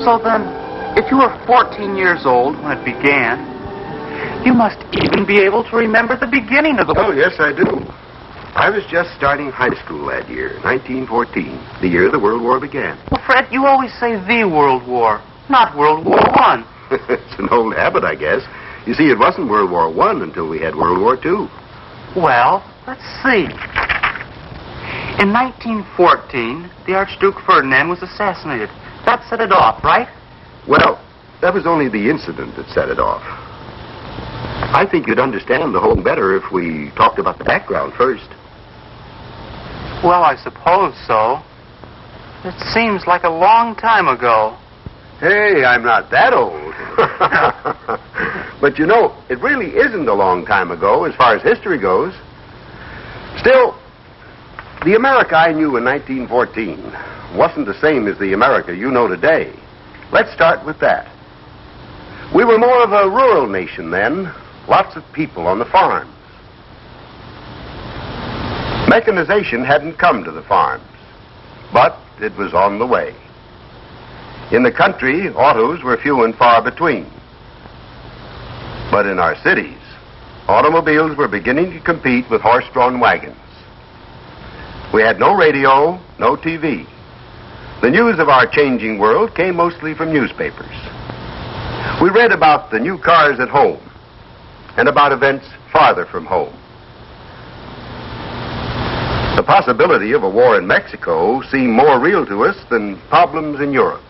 So then, if you were 14 years old when it began, you must even be able to remember the beginning of the war. Oh, yes, I do. I was just starting high school that year, 1914, the year the World War began. Well, Fred, you always say the World War, not World War I. It's an old habit, I guess. You see, it wasn't World War I until we had World War II. Well, let's see. In 1914, the Archduke Ferdinand was assassinated. That set it off, right? Well, that was only the incident that set it off. I think you'd understand the whole better if we talked about the background first. Well, I suppose so. It seems like a long time ago. Hey, I'm not that old. But you know, it really isn't a long time ago as far as history goes. Still, the America I knew in 1914 wasn't the same as the America you know today. Let's start with that. We were more of a rural nation then, lots of people on the farms. Mechanization hadn't come to the farms, but it was on the way. In the country, autos were few and far between. But in our cities, automobiles were beginning to compete with horse-drawn wagons. We had no radio, no TV. The news of our changing world came mostly from newspapers. We read about the new cars at home and about events farther from home. The possibility of a war in Mexico seemed more real to us than problems in Europe.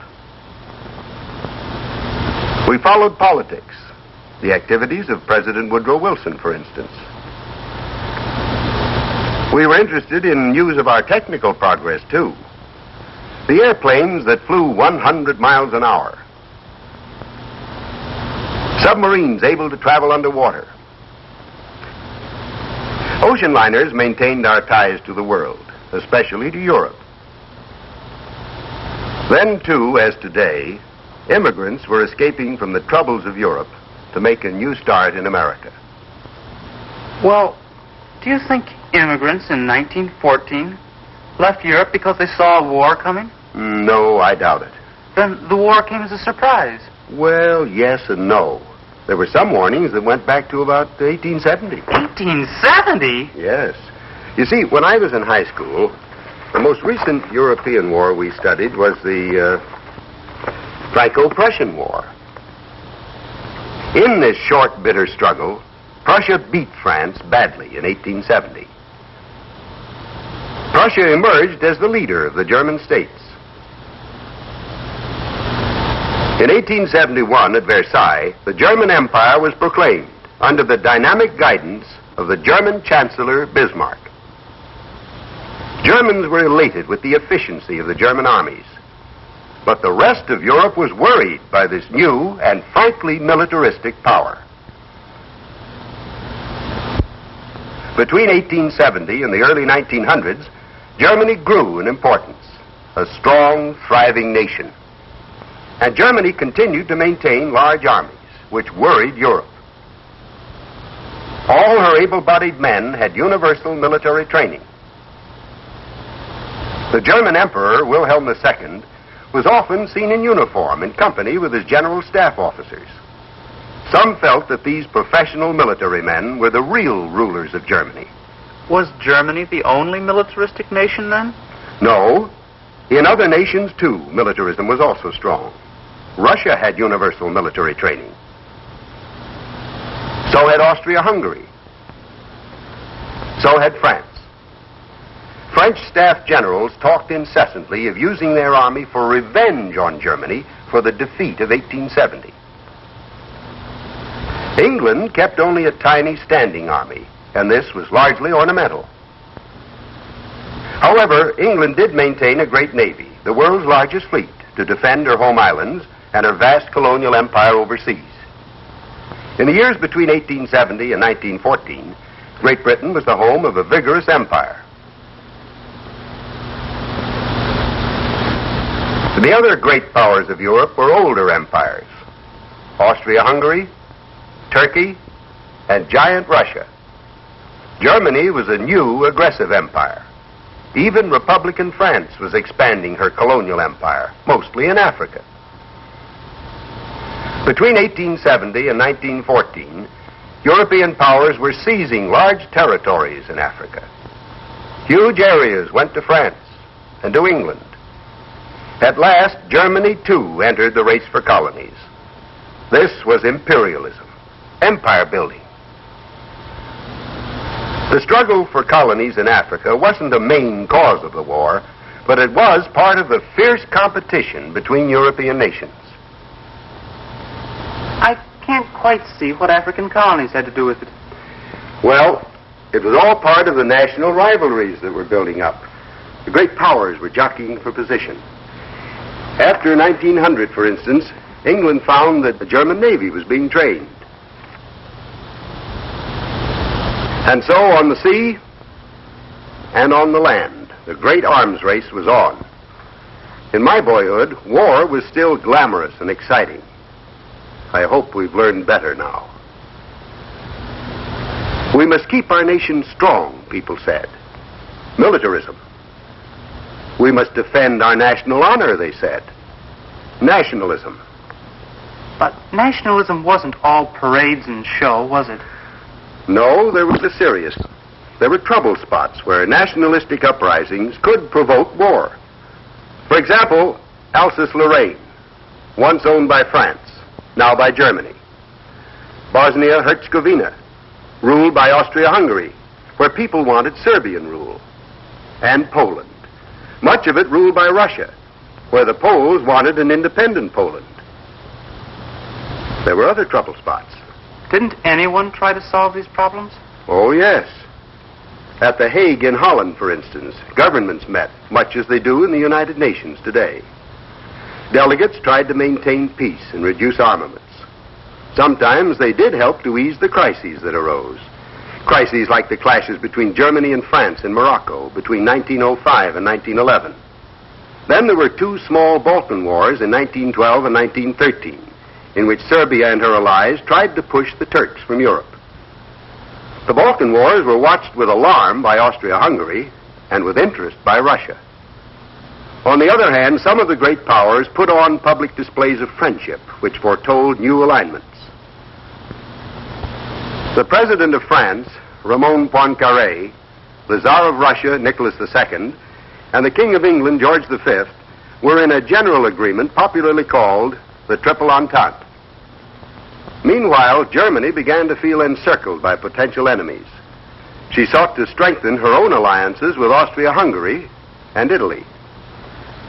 We followed politics, the activities of President Woodrow Wilson, for instance. We were interested in news of our technical progress, too. The airplanes that flew 100 miles an hour. Submarines able to travel underwater. Ocean liners maintained our ties to the world, especially to Europe. Then, too, as today, immigrants were escaping from the troubles of Europe to make a new start in America. Well, do you think immigrants in 1914 left Europe because they saw a war coming? No, I doubt it. Then the war came as a surprise. Well, yes and no. There were some warnings that went back to about 1870. 1870? Yes. You see, when I was in high school, the most recent European war we studied was the Franco-Prussian War. In this short, bitter struggle, Prussia beat France badly in 1870. Prussia emerged as the leader of the German states. In 1871 at Versailles, the German Empire was proclaimed under the dynamic guidance of the German Chancellor Bismarck. Germans were elated with the efficiency of the German armies, but the rest of Europe was worried by this new and frankly militaristic power. Between 1870 and the early 1900s, Germany grew in importance, a strong, thriving nation. And Germany continued to maintain large armies, which worried Europe. All her able-bodied men had universal military training. The German Emperor, Wilhelm II, was often seen in uniform in company with his general staff officers. Some felt that these professional military men were the real rulers of Germany. Was Germany the only militaristic nation then? No. In other nations, too, militarism was also strong. Russia had universal military training. So had Austria-Hungary. So had France. French staff generals talked incessantly of using their army for revenge on Germany for the defeat of 1870. England kept only a tiny standing army, and this was largely ornamental. However, England did maintain a great navy, the world's largest fleet, to defend her home islands and her vast colonial empire overseas. In the years between 1870 and 1914, Great Britain was the home of a vigorous empire. The other great powers of Europe were older empires: Austria-Hungary, Turkey, and giant Russia. Germany was a new, aggressive empire. Even Republican France was expanding her colonial empire, mostly in Africa. Between 1870 and 1914, European powers were seizing large territories in Africa. Huge areas went to France and to England. At last, Germany, too, entered the race for colonies. This was imperialism, empire building. The struggle for colonies in Africa wasn't the main cause of the war, but it was part of the fierce competition between European nations. I can't quite see what African colonies had to do with it. Well, it was all part of the national rivalries that were building up. The great powers were jockeying for position. After 1900, for instance, England found that the German Navy was being trained. And so on the sea and on the land, the great arms race was on. In my boyhood, war was still glamorous and exciting. I hope we've learned better now. We must keep our nation strong, people said. Militarism. We must defend our national honor, they said. Nationalism. But nationalism wasn't all parades and show, was it? No, there was the serious. There were trouble spots where nationalistic uprisings could provoke war. For example, Alsace-Lorraine, once owned by France, now by Germany. Bosnia-Herzegovina, ruled by Austria-Hungary, where people wanted Serbian rule. And Poland, much of it ruled by Russia, where the Poles wanted an independent Poland. There were other trouble spots. Didn't anyone try to solve these problems? Oh, yes. At The Hague in Holland, for instance, governments met, much as they do in the United Nations today. Delegates tried to maintain peace and reduce armaments. Sometimes they did help to ease the crises that arose. Crises like the clashes between Germany and France in Morocco between 1905 and 1911. Then there were two small Balkan Wars in 1912 and 1913, in which Serbia and her allies tried to push the Turks from Europe. The Balkan Wars were watched with alarm by Austria-Hungary and with interest by Russia. On the other hand, some of the great powers put on public displays of friendship, which foretold new alignments. The President of France, Ramon Poincaré, the Tsar of Russia, Nicholas II, and the King of England, George V, were in a general agreement popularly called the Triple Entente. Meanwhile, Germany began to feel encircled by potential enemies. She sought to strengthen her own alliances with Austria-Hungary and Italy.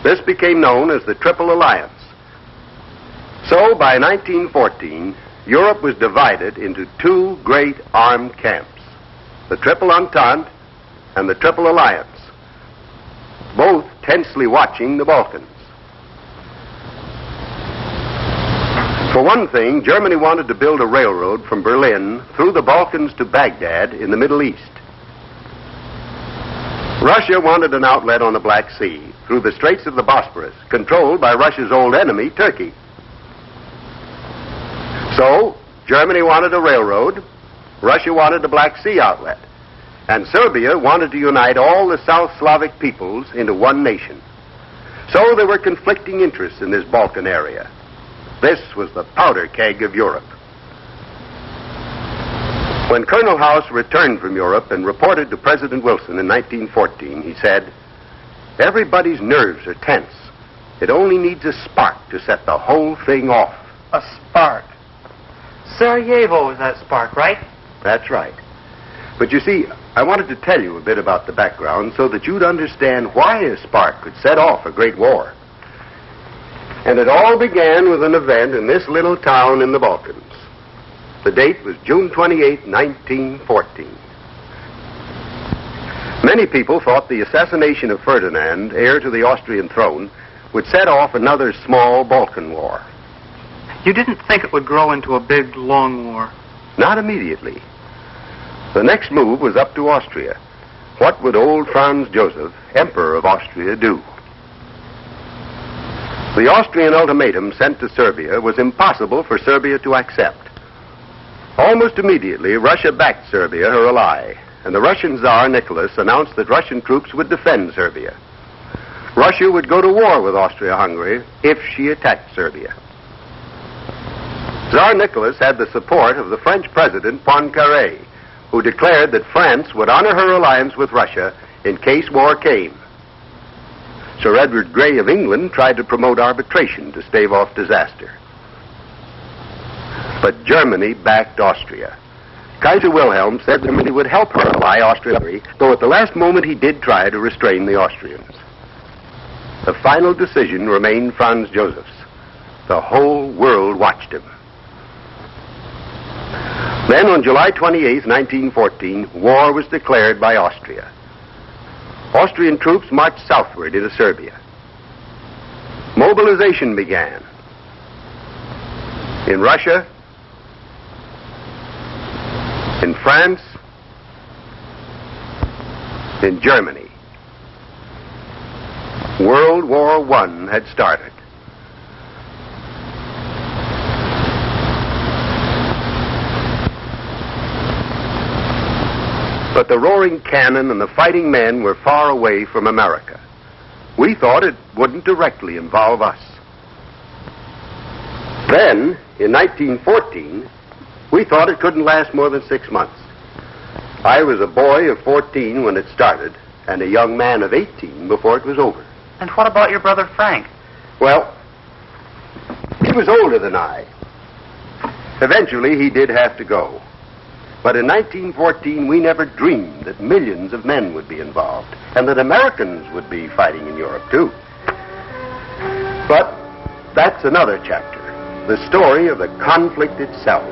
This became known as the Triple Alliance. So, by 1914, Europe was divided into two great armed camps, the Triple Entente and the Triple Alliance, both tensely watching the Balkans. For one thing, Germany wanted to build a railroad from Berlin through the Balkans to Baghdad in the Middle East. Russia wanted an outlet on the Black Sea through the Straits of the Bosporus, controlled by Russia's old enemy, Turkey. So, Germany wanted a railroad, Russia wanted a Black Sea outlet, and Serbia wanted to unite all the South Slavic peoples into one nation. So there were conflicting interests in this Balkan area. This was the powder keg of Europe. When Colonel House returned from Europe and reported to President Wilson in 1914, he said, "Everybody's nerves are tense. It only needs a spark to set the whole thing off." A spark. Sarajevo was that spark, right? That's right. But you see, I wanted to tell you a bit about the background so that you'd understand why a spark could set off a great war. And it all began with an event in this little town in the Balkans. The date was June 28, 1914. Many people thought the assassination of Ferdinand, heir to the Austrian throne, would set off another small Balkan War. You didn't think it would grow into a big, long war? Not immediately. The next move was up to Austria. What would old Franz Joseph, Emperor of Austria, do? The Austrian ultimatum sent to Serbia was impossible for Serbia to accept. Almost immediately, Russia backed Serbia, her ally, and the Russian Tsar Nicholas announced that Russian troops would defend Serbia. Russia would go to war with Austria-Hungary if she attacked Serbia. Tsar Nicholas had the support of the French President Poincaré, who declared that France would honor her alliance with Russia in case war came. Sir Edward Grey of England tried to promote arbitration to stave off disaster. But Germany backed Austria. Kaiser Wilhelm said Germany would help her ally Austria, though at the last moment he did try to restrain the Austrians. The final decision remained Franz Joseph's. The whole world watched him. Then on July 28, 1914, war was declared by Austria. Austrian troops marched southward into Serbia. Mobilization began. In Russia, in France, in Germany. World War I had started. But the roaring cannon and the fighting men were far away from America. We thought it wouldn't directly involve us. Then, in 1914, we thought it couldn't last more than 6 months. I was a boy of 14 when it started, and a young man of 18 before it was over. And what about your brother Frank? Well, he was older than I. Eventually, he did have to go. But in 1914, we never dreamed that millions of men would be involved, and that Americans would be fighting in Europe, too. But that's another chapter, the story of the conflict itself.